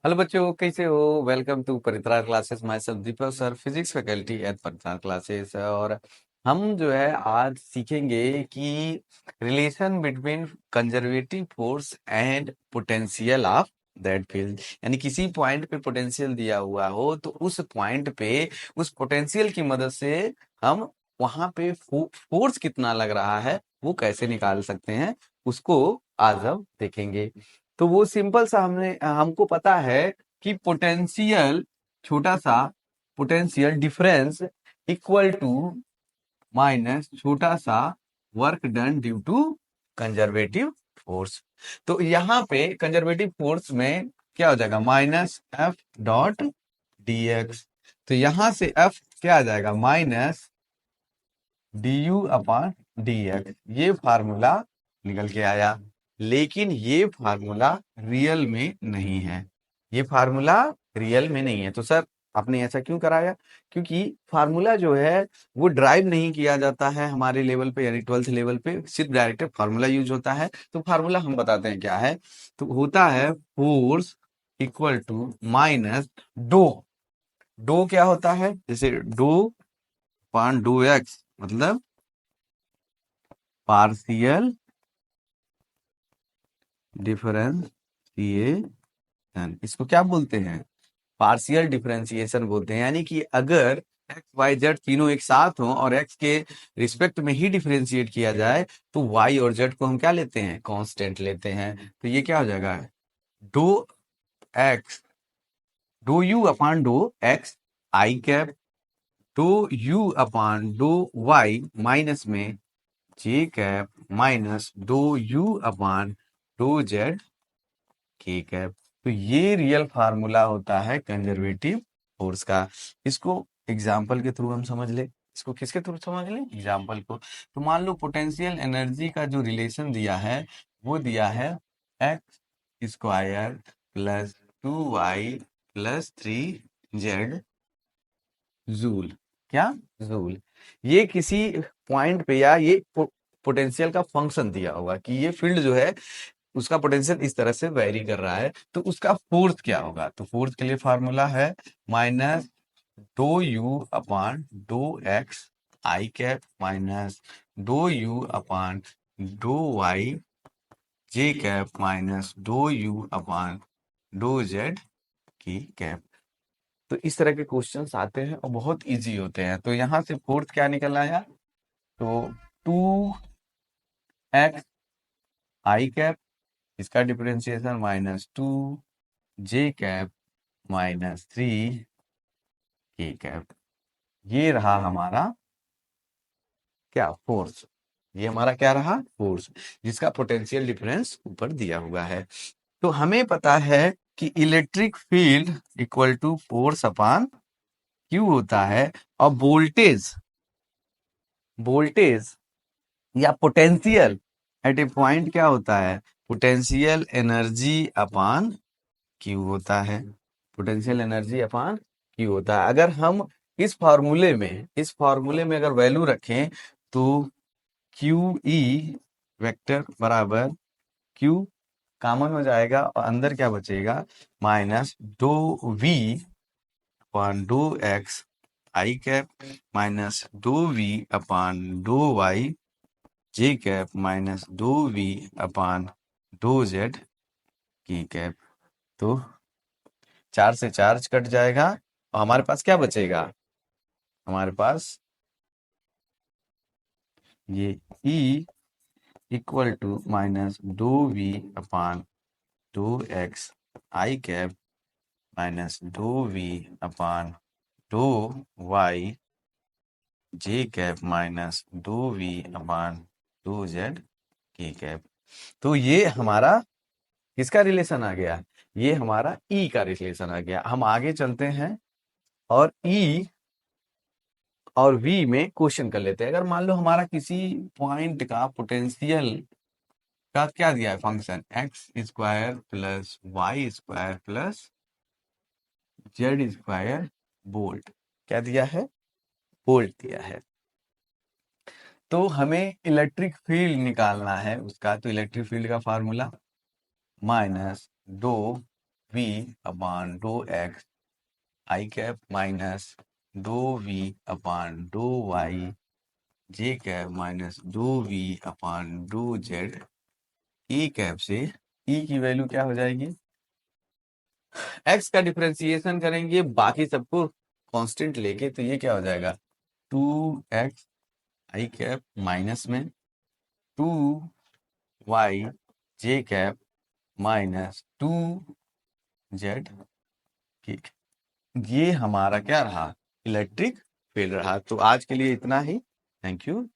Hello बच्चों, कैसे हो? Welcome to Paritran classes. Myself Deepak sir, physics faculty at Paritran classes. और हम जो है आज सीखेंगे कि relation between conservative force and potential of that field. यानी किसी पॉइंट पे पोटेंशियल दिया हुआ हो तो उस पॉइंट पे उस पोटेंशियल की मदद से हम वहां पे फोर्स कितना लग रहा है वो कैसे निकाल सकते हैं, उसको आज हम देखेंगे। तो वो सिंपल सा हमने हमको पता है कि पोटेंशियल, छोटा सा potential difference equal to minus छोटा सा work done due to conservative force. तो यहाँ पे कंजर्वेटिव फोर्स में क्या हो जाएगा? Minus F dot D X. तो यहां से एफ क्या आ जाएगा? Minus D U upon D X. ये फार्मूला निकल के आया, लेकिन ये फार्मूला रियल में नहीं है। ये फार्मूला रियल में नहीं है। तो सर आपने ऐसा क्यों कराया? क्योंकि फार्मूला जो है वो ड्राइव नहीं किया जाता है हमारे लेवल पे, यानी 12th लेवल पे सिर्फ डायरेक्ट फार्मूला यूज होता है। तो फार्मूला हम बताते हैं क्या है। तो होता है फोर्स इक्वल टू माइनस डो। डो क्या होता है? जैसे डो अपॉन डो एक्स, मतलब पार्शियल डिफरेंशिएशन। इसको क्या बोलते हैं? पार्शियल डिफरेंशिएशन बोलते हैं। यानी कि अगर एक्स वाई जेड तीनों एक साथ हों और एक्स के रिस्पेक्ट में ही डिफरेंशिएट किया जाए तो वाई और जेड को हम क्या लेते हैं? कांस्टेंट लेते हैं। तो ये क्या हो जाएगा? Do x, do you upon dough x I cap, do you upon dough y minus में j cap minus dough you upon dough z के कैप। तो ये रियल फार्मूला होता है कंजर्वेटिव फोर्स का। इसको एग्जाम्पल के थ्रू हम समझ ले। इसको किसके थ्रू समझ ले? एग्जाम्पल को। तो मान लो पोटेंशियल एनर्जी का जो रिलेशन दिया है वो दिया है x square plus 2y plus 3z joule. क्या? जूल। ये किसी पॉइंट पे या ये पोटेंशियल का फंक्शन दिया होगा कि ये फील्ड जो है उसका पोटेंशियल इस तरह से वेरी कर रहा है, तो उसका फोर्स क्या होगा? तो फोर्स के लिए फार्मूला है minus dough you upon dough x I cap minus dough you upon dough Y J cap minus dough you upon dough Z की कैप। तो इस तरह के क्वेश्चंस आते हैं और बहुत इजी होते हैं। तो यहाँ से फोर्थ क्या निकल आया? तो 2x आई कैप, इसका डिफरेंशिएशन माइनस 2 जे कैप माइनस 3 के कैप। ये रहा हमारा क्या? फोर्स। ये हमारा क्या रहा? फोर्स, जिसका पोटेंशियल डिफरेंस ऊपर दिया हुआ है। तो हमें पता है कि electric field equal to force upon Q होता है। और वोल्टेज, वोल्टेज या पोटेंशियल एट ए पॉइंट क्या होता है? पोटेंशियल एनर्जी अपॉन क्यू होता है। पोटेंशियल एनर्जी अपॉन क्यू होता है। अगर हम इस फार्मूले में अगर वैल्यू रखें तो क्यू ई वेक्टर बराबर क्यू कॉमन हो जाएगा और अंदर क्या बचेगा? माइनस डो वी अपॉन डो एक्स आई कैप माइनस डो V upon dough Y J cap minus डो वी अपॉन डो जेड की कैप। तो 4 से 4 कट जाएगा और हमारे पास क्या बचेगा? हमारे पास ये E इक्वल टू माइनस डो वी अपॉन डो एक्स आई कैप माइनस डो V upon dough Y J cap minus डो वी अपॉन डो जेड की कैप। तो ये हमारा किसका रिलेशन आ गया? ये हमारा E का रिलेशन आ गया। हम आगे चलते हैं और E और V में क्वेश्चन कर लेते हैं। अगर मान लो हमारा किसी पॉइंट का पोटेंशियल का क्या दिया है? Function X square plus Y square plus Z square volt. क्या दिया है? वोल्ट दिया है। तो हमें इलेक्ट्रिक फील्ड निकालना है उसका। तो इलेक्ट्रिक फील्ड का फार्मूला माइनस डो वी अपॉन डो एक्स आई कैप माइनस डो V upon dough Y J cap minus डो V upon dough Z E cap से ई की वैल्यू क्या हो जाएगी, एक्स का डिफरेंशिएशन करेंगे बाकी सबको कांस्टेंट लेके, तो ये क्या हो जाएगा 2x आई कैप माइनस में 2y जे कैप माइनस 2z, ठीक। ये हमारा क्या रहा, इलेक्ट्रिक फील्ड रहा। तो आज के लिए इतना ही, थैंक यू।